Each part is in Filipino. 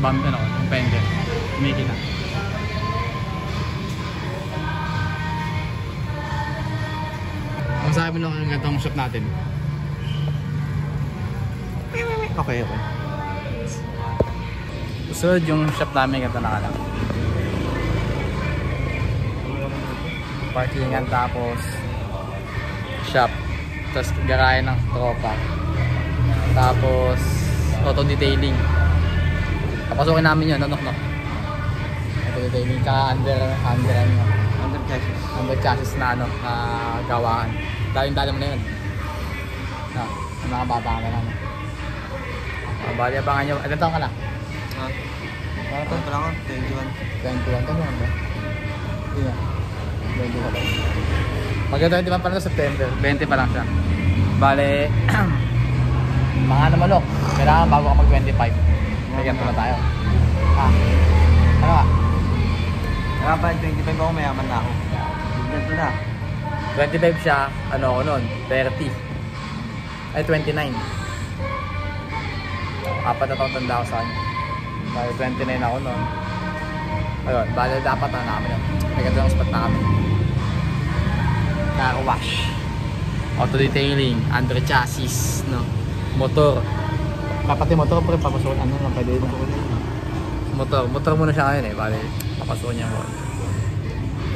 bump, ano, yung fender. Umiki na. Kung sa akin mo lang ang gantong shop natin. Okay. Susunod yung shop namin, ganito na ka lang. Parkingan, tapos shop, tapos garahe ng tropa, tapos auto detailing. Papasukin namin yun, no? Auto detailing, tsaka under chassis na ano, na gawaan. Dalim mo na yun. No, mga bata ka na lang. Bali, abangan nyo. Ilan taon ka na? Ano pala ako? 21 ka ba? Hindi na. 21. Mag-21 pa lang sa September. 20 pa lang siya. Bale, mga namalok. Kailangan bago ka mag-25. May ganito na tayo. Ano ka? Kaya pa 25 ako, mayaman na ako. Ganito na. 25 siya, ano ako nun? 30. Ay, 29. Apat na taong tanda ako sa kanya. Bale, 29 ako nun. Ayun, bale dapat na namin yun. May ganito ang spot na kami. Car wash, auto detailing, under chassis, no? Motor. Kapati motor pa rin, papasukin ano lang pwede na. Motor muna siya ngayon eh, bale papasukin niya mo.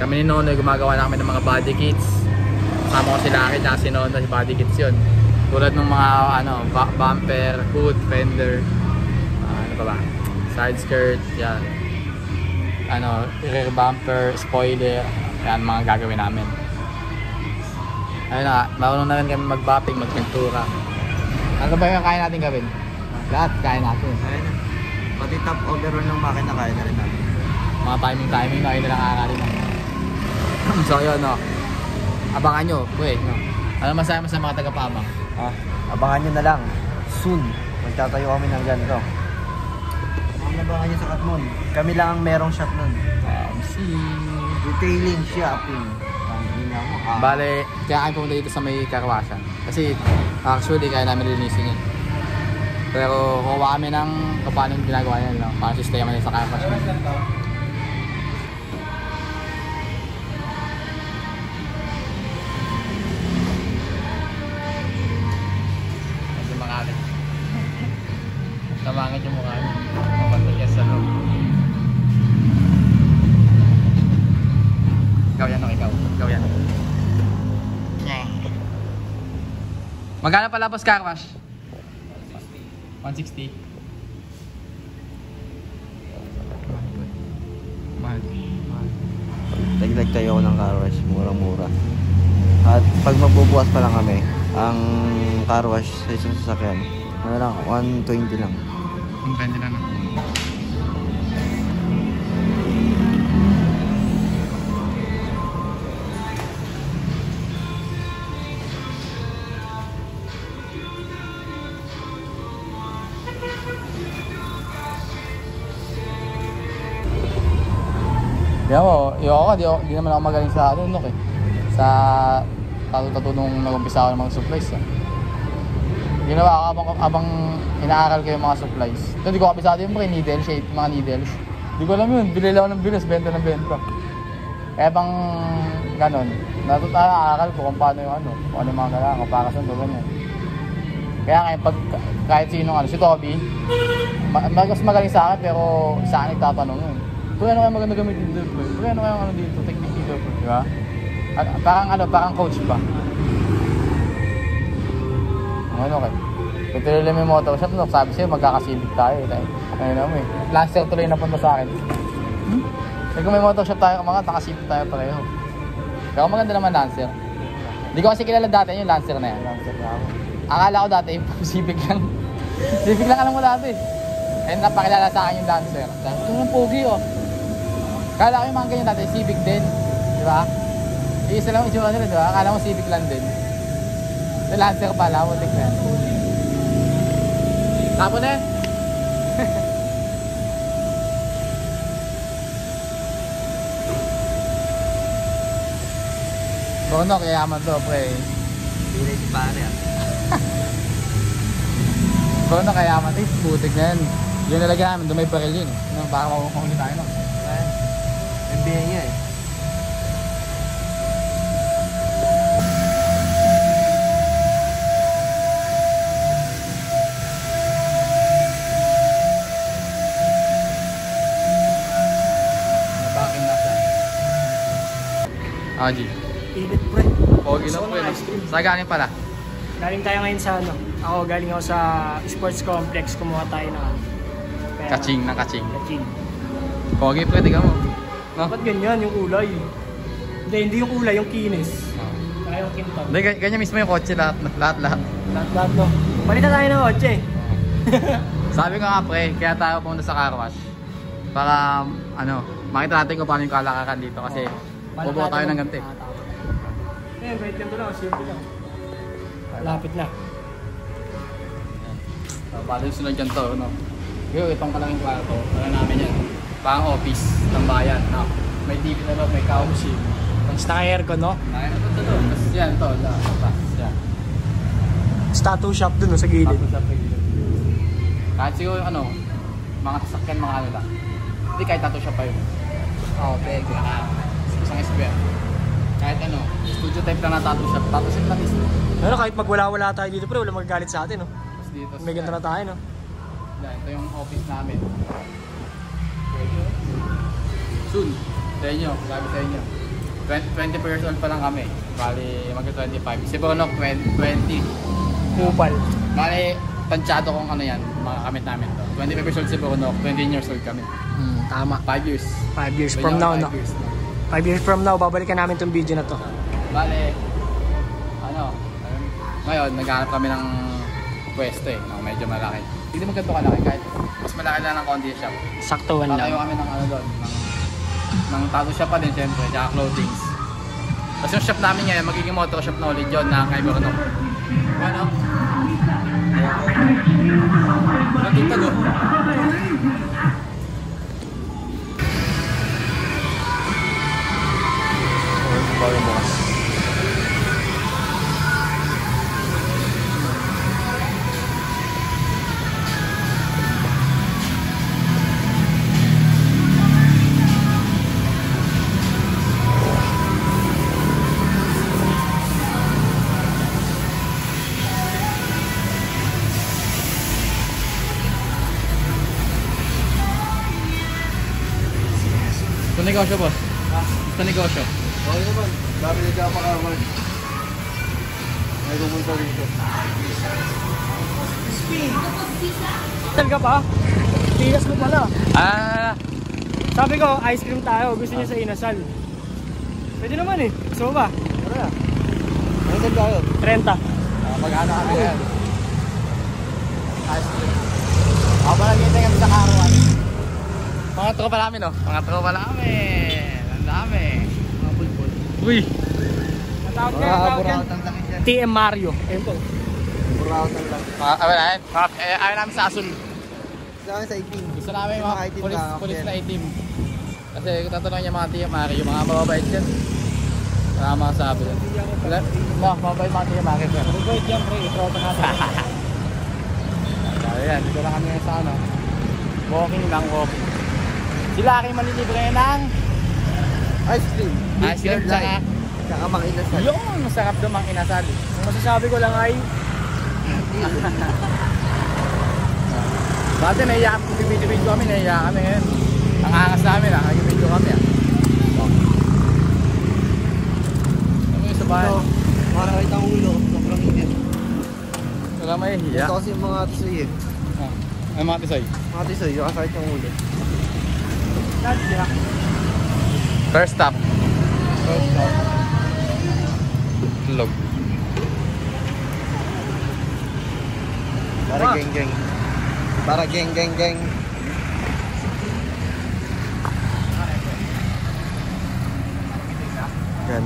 Kami ni Nonoy, gumagawa na kami ng mga body kits. Kasama ko sila akin, tsaka si Nonoy, si body kits yun. Tulad ng mga ano, bumper, hood, fender, ano pa ba? Side skirt, yan. Ano, rear bumper, spoiler, yan mga gagawin namin. Ayun na, marunong na rin kami mag-bopping, mag-pintura. Ano ba yung kaya natin gawin? Lahat kaya natin. Ayun na. Pati top overall ng makina kaya na rin natin. Mga timing na, ayun na lang kakakalin na. So yun, no. Abangan nyo, wait, no. Ano masaya mo sa mga taga-pabang? Abangan nyo na lang. Soon, magtatayo kami ng ganito. Ang abangan nyo sa Katmon. Kami lang ang merong shop nun. Detailing, shopping. Bale, kaya kami pumunta dito sa may karwasan. Kasi actually kaya namin linisin yun. Pero kuha kami ng paano yung ginagawa yan lang. Para sistema nila sa karwasan. Medyo makalit. Tamangin yung mukha nyo. Mapatulyas sa loob. Ikaw yan, no? Ikaw yan. Magkano pala boss car wash? 160. Mahal. Dagdag tayo ako ng car wash, murang-mura. At pag magbubukas pa lang kami, ang car wash sa isang sasakyan, ano lang, 120 lang. 120 lang. Kaya mo, di naman ako magaling sa ano, no, eh. Sa tatu nung nag-umpisa ako ng mga supplies. Ginawa ko abang inaaral ko yung mga supplies. Ito, di ko kabisado yung mga needle shape, mga needles. Di ko alam yun, bili lang ako ng bilis, benta ng benta. Kaya bang ganon, aaral ko kung paano yung ano, kung ano yung mga kailangan ko para sa ganyan. Kaya ngayon, kahit sinong ano, si Toby, mas magaling sa akin, pero sa akin nagtatanong yun. Kung ano kaya maganda gamitin dito, kung ano kaya ano dito, technique dito, di ba? Parang coach ba? Ano kaya? Kung tuloy lang may motor shop, sabi sa'yo, magkakasibig tayo. Ayun naman eh. Lancer tuloy na punta sa akin. Kung may motor shop tayo, mga nakasibig tayo pareho. Pero maganda naman Lancer. Hindi ko kasi kilala dati yung Lancer na yan. Lancer na ako. Akala ko dati, Civic lang. Civic lang alam mo dati. Eh, napakilala sa akin yung Lancer. Ito yung pogi oh. Akala ko yung mga ganyan dati, Civic din. Di ba? Iisa lang yung itsura nila, di ba? Akala mo Civic lang din. Yung Lancer pala, mutik na yan. Tapon na eh. Bono, kayaman to, pre. Pilay si pare ah. Bono, kayaman to, putik na yan. Yun nalagyan namin, doon may baril yun. No, baka makukuli tayo, no? Ayan. NBA niya eh. Nabaking nasa. G. Init pre. Pogi na po yun. Saan galing pala? Galing tayo ngayon sa ano. Ako galing ako sa sports complex. Kumuha tayo ng pera. Kaching na kaching. Kaching. Pogi po, tiga mo. No? Ba't ganyan yung kulay? Hindi yung kulay, yung kinis. Kaya yung kintab. Hindi, ganyan mismo yung kotse lahat. Lahat no. Palitan tayo ng kotse. Sabi ko nga pre, kaya tayo pumunta sa car wash. Para ano, makita natin kung paano yung kalakaran dito kasi bubuo tayo ng ganti. Ayan, wait lang to lang. Simple lang. Lapit na. So, bali yung sunod dyan to, no? Yung itong kalaking kwarto, ano namin yan. Pang office ng bayan, no? May TV na loob, may couch. Tapos naka-aircon, no? Kaya na to. Tapos yan, to. Tapos yan. Tattoo shop dun, no, sa gilid. Tapos sa pagilid. Kahit siguro ano, mga sasakyan, mga ano lang. Hindi kahit tattoo shop pa yun. Oo, pwede. Isang square. Kahit ano, studio type lang na tattoo shop. Tattoo shop lang is. Pero kahit magwala-wala tayo dito, pre, wala magagalit sa atin, no? Tapos dito. May ganda na tayo, no? Yan, ito yung office namin. Soon. Sa inyo, sabi sa inyo. 20 years old pa lang kami. Bali, mag-25. Si Bonok, 20. Kupal. Bali, tansyado kung ano yan, mga kamit namin to. 25 years old si Bonok, 20 years old kami. Tama. 5 years. 5 years from now, no? 5 years from now, babalikan namin tong video na to. Bali, ano, ngayon, naghahanap kami ng pwesto eh, no, medyo malaki. Hindi mo ganito kalaki, kahit mas malaki lang ng condi shop. Saktuhan lang. Tatayo kami ng ano doon, ng tattoo shop pa din syempre, tsaka clothings. Tapos yung shop namin ngayon, magiging motor shop na ulit yun na kay Boronok. Ano? Nagtutag oh. Bago bukas. Ito negosyo boss. Ito negosyo. Okay naman. Dami na dyan makaman. May pumunta dito. Saan ka pa? Tigas mo pala. Sabi ko, ice cream tayo. Gusto niya sa inasal. Pwede naman eh. Gusto mo ba? Ano na? Ano na tayo? 30. Mag-ano kami yan. Ice cream. Ako pa nag-intay kami sa karuan. Mga tropa namin oh. Mga tropa namin. Ang dami. Mga pulpul. Uy! Matawag ka, Mga tawag buraot yan. ang langis yan. TM Mario. Ayun po. Buraot ang langis. Ayaw namin sa asul. Sa akin sa 18. Gusto namin Mga mga itim pulis, na pulis kapyan. na itim. Kasi kung tatanungin niya mga tiya Mari, yung mga mababait dyan. Wala mga sabi dyan. Wala? Mababait mga tiya Mari. Mababait yan, pre. Tropa natin. Ayan, dito na kami sa ano. Walking lang, walking. Sila aking malilibre ng Ice cream. ice cream tsaka Tsaka makinasal. yung masarap doon ang inasal. Ang masasabi ko lang ay, Dati naiyak, video kami, naiyak kami ngayon. Ang angas namin nag-video kami Ano yung sa bahay? Ito, marakit ang ulo. Sobrang init. Wala may hiya. Ito kasi yung mga tisoy eh. Ay mga tisoy. Mga tisoy, yung kasakit yung ulo. sadya. First stop. Log. Para geng geng. Para geng geng geng. Yan.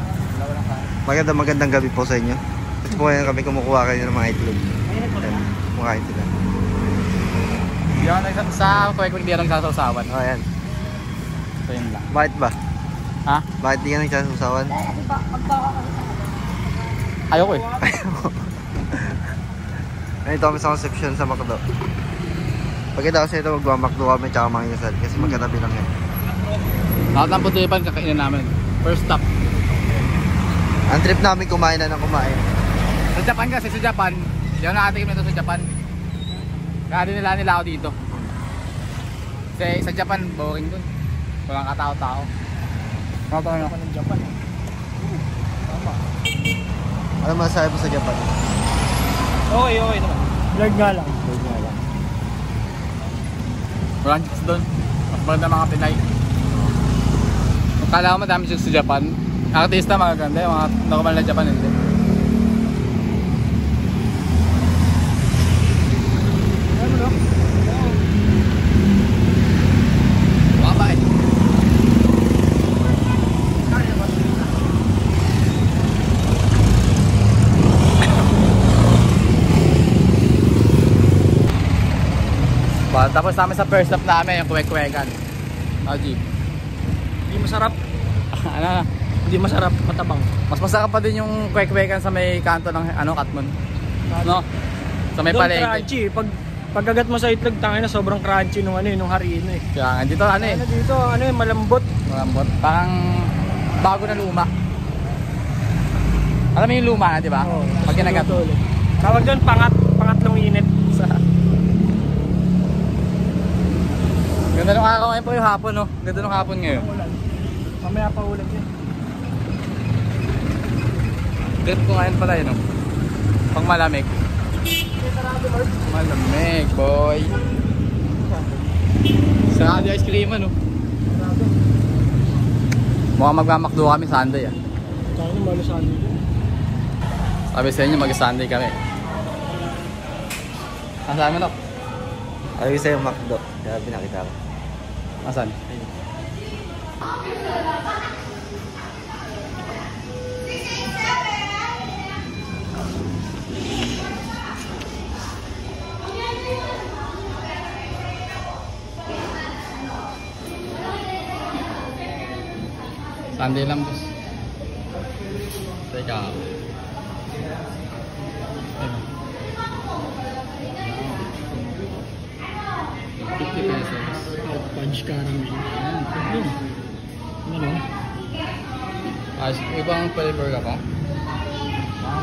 Magandang gabi po sa inyo. Ito po ngayon kami kumukuha kayo ng mga itlog. Yan. Kumakain sila. Di ako sa quick di ako nagsasawsawan. O yan. Ito yun lang. Bakit ba? Ha? Bakit di ka nagsasawawan? Ayoko eh. Nandito kami sa Concepcion sa Macdo. Pagkatapos ito, magmamakdo kami tsaka mga inasal kasi magkatabi lang yan. Lahat ng Putipan kakainan namin. First stop. Ang trip namin kumain na ng kumain. Sa Japan kasi, sa Japan, hindi ako nakatikim nito sa Japan. Kaya din nila ako dito. Kasi sa Japan, boring dun. Walang katao-tao. Nakatawa ako ng Japan. Tama. Ano masasabi mo sa Japan? Okay naman. Vlog nga lang. Walang chicks dun. Mas maganda mga Pinay. Kala ko madami chicks sa Japan. Artista magaganda, yung mga normal na Japan hindi. Ano no? Wapa eh. Tapos namin sa first stop namin, yung Kuwek-Kuwekan. G. Hindi masarap. Ano? Hindi masarap, matabang. Mas masarap pa din yung Kuwek-Kuwekan sa may kanto ng Katmon. No? Sa may Doon palengke. crunchy. Pagkagat mo sa itlog, tangin na sobrang crunchy nung harina eh. Kaya dito Dito malambot. malambot. Parang bago na luma. Alam mo yung luma na, di ba? Oo. Pag kinagat. Tawag doon pangatlong init. Ganda nung araw ngayon po yung hapon, no? Ganda nung hapon ngayon. Mamaya pa ulan yan. Trip ko ngayon pala yun, no? Pang malamig. Malamig, boy. Sarado ice cream, no? Mukhang magmamakdo kami Sunday, ah. Kaya naman malo Sunday dun. Sabi sa inyo, mag-Sunday kami. Nasaan mo, no? Ayaw sa'yo McDo. Kaya pinakita ko. Nasaan? Sunday lang, boss. Teka. 50 pesos. Punch caramel. Ayan. Ano? Ibang flavor ka pa?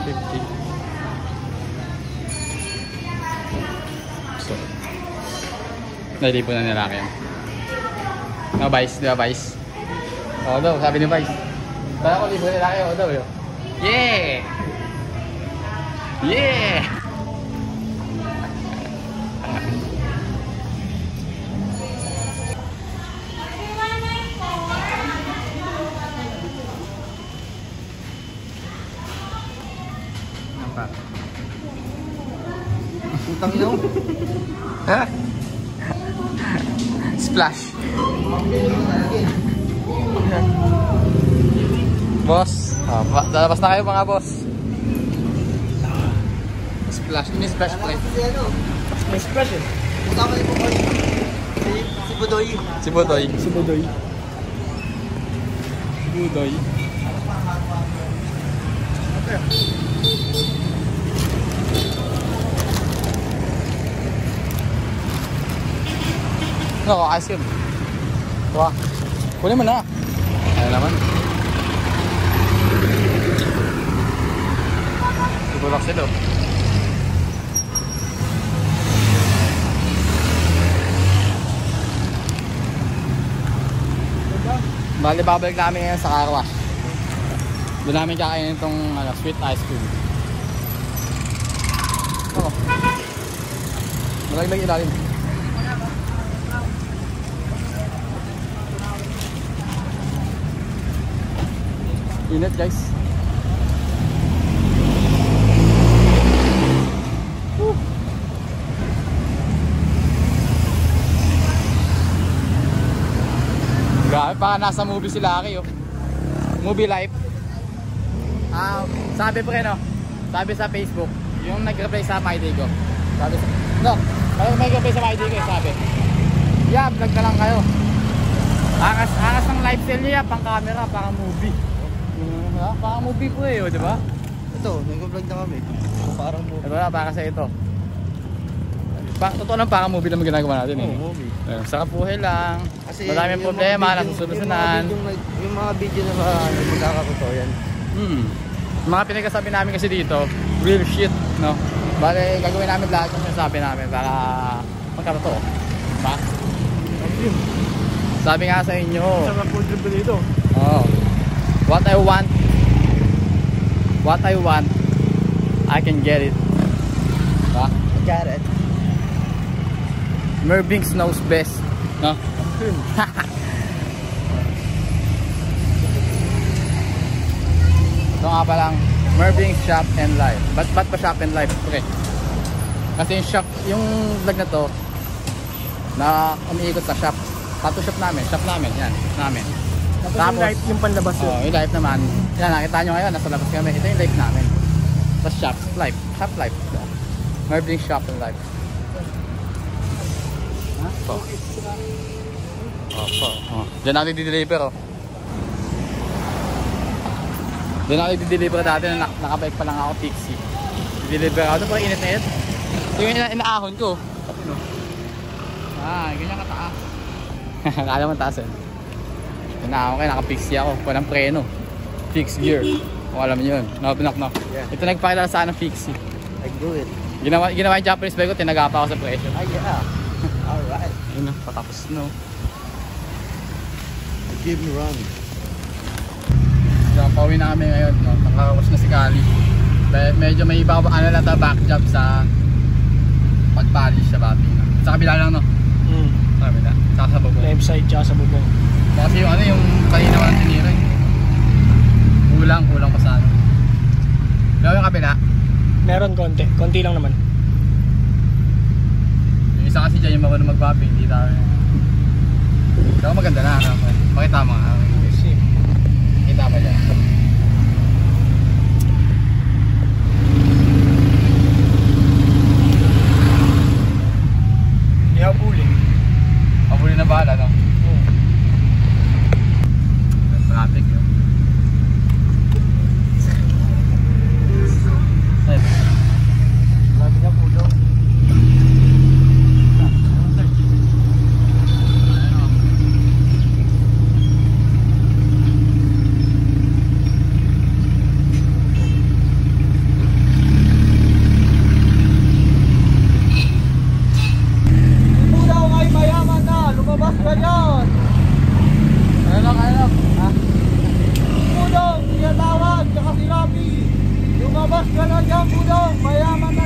50. So, nalipo na nila yan. No, Vice, di ba Vice? Oo daw, sabi ni Vice. Kaya ko lipo nila kayo, daw yun. Yeah! Yeah! Putang ino. Splash. Boss, lalabas na kayo mga boss. Splash, ini splash plate. May splash eh. Kasama niyo po ko. Si Budoy. Si Budoy. Si Budoy. Budoy. Ano, ice cream. Wah, kunin mo na. Ayan naman. Sigulak sila. Bali, babalik namin ngayon sa car wash. Doon namin kakainin itong sweet ice cream. Oh. Malaglag ilalim. Init, guys. Grabe, baka nasa movie si Lucky, oh. Movie life. Sabi pre, no? Sabi sa Facebook, yung nag-reply sa My Day ko. Sabi sa... No, may nag-reply sa My Day ko, sabi. Yeah, vlog na lang kayo. Angas ng lifestyle niya, pang camera, pang movie. Pang movie po eh, di ba? Ito, nag-vlog na kami. Parang mo. Diba, para sa ito. Totoo lang, parang movie lang ginagawa natin eh. Oo, movie. Sarap buhay lang. Kasi Madaming yung problema, mga video- nasusunod-sunan. Yung mga video na magkakatotoo yan. Mga pinagkasabi namin kasi dito, real shit, no? Bale, gagawin namin lahat yung sinasabi namin para magkatotoo. Diba? Sabi nga sa inyo, Sarap food trip dito. oh, what I want, I can get it. Diba? Got it. Mervings knows best, no? Ito nga pa lang, Mervings Shop and Life. Ba't pa Shop and Life? Okay. Kasi yung vlog na to, na umiikot sa shop. Tattoo shop namin, yan, namin. Tapos yung life, yung panlabas yun. Yung life naman, yan, nakita nyo ngayon, nasa labas kami. Ito yung life namin. Tapos shop life. Mervings Shop and Life. Oh. Diyan natin di-deliver, oh. Diyan natin di-deliver dati na nakabike pa lang ako, Pixie. Di-deliver ako. Ito pa init na ito. Ito yung inaahon ko. Ganyan kataas. Kala mo taas eh. Inaahon kayo, naka-Pixie ako. Walang preno. Fixed gear. Kung alam nyo yun. Knock. Yeah. Ito nagpakilala sa ng Pixie. I do it. Ginawa yung Japanese bike ko, tinagapa ako sa presyo. Yeah. Alright. Yun na, patapos no. Give me run. So, pauwi na kami ngayon, no? Nakakawas na si Kali. Medyo may iba back job sa pag-polish sa bati. No? Sa kabila lang, no? Sa kabila. Saka sa bubong. Left side tsaka sa bubong. Kasi yung kanina walang tinira eh. Kulang pa sa ano. Pero yung kabila, Meron konti lang naman. yung isa kasi dyan yung marunong mag-vapping, hindi tayo. Pero maganda na. Pakita mo nga. Kita pa dyan. Hindi habulin. Pabuli na bahala, no? Traffic yun. Grabe na pulo. Lumabas ka na dyan, Budong! Mayaman